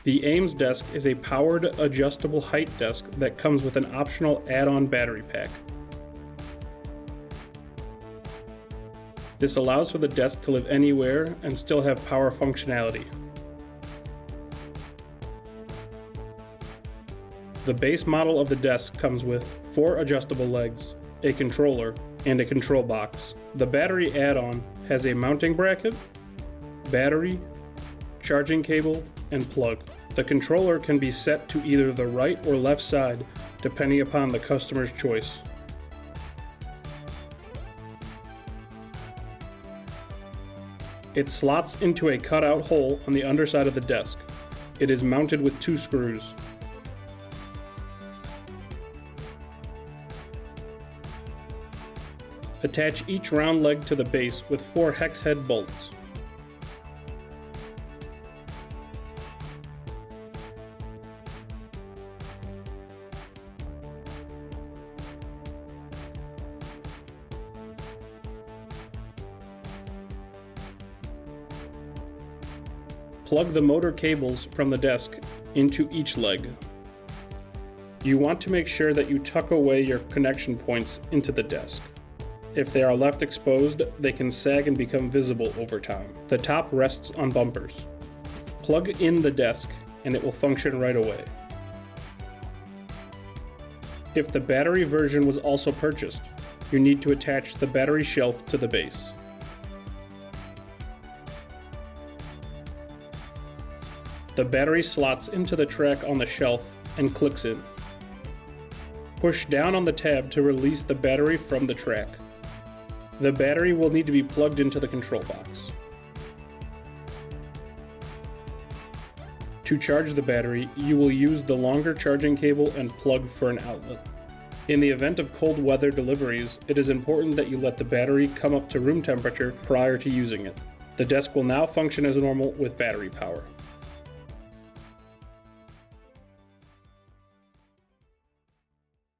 The Ames desk is a powered, adjustable height desk that comes with an optional add-on battery pack. This allows for the desk to live anywhere and still have power functionality. The base model of the desk comes with 4 adjustable legs, a controller, and a control box. The battery add-on has a mounting bracket, battery, charging cable, and plug. The controller can be set to either the right or left side depending upon the customer's choice. It slots into a cutout hole on the underside of the desk. It is mounted with 2 screws. Attach each round leg to the base with 4 hex head bolts. Plug the motor cables from the desk into each leg. You want to make sure that you tuck away your connection points into the desk. If they are left exposed, they can sag and become visible over time. The top rests on bumpers. Plug in the desk and it will function right away. If the battery version was also purchased, you need to attach the battery shelf to the base. The battery slots into the track on the shelf and clicks in. Push down on the tab to release the battery from the track. The battery will need to be plugged into the control box. To charge the battery, you will use the longer charging cable and plug for an outlet. In the event of cold weather deliveries, it is important that you let the battery come up to room temperature prior to using it. The desk will now function as normal with battery power.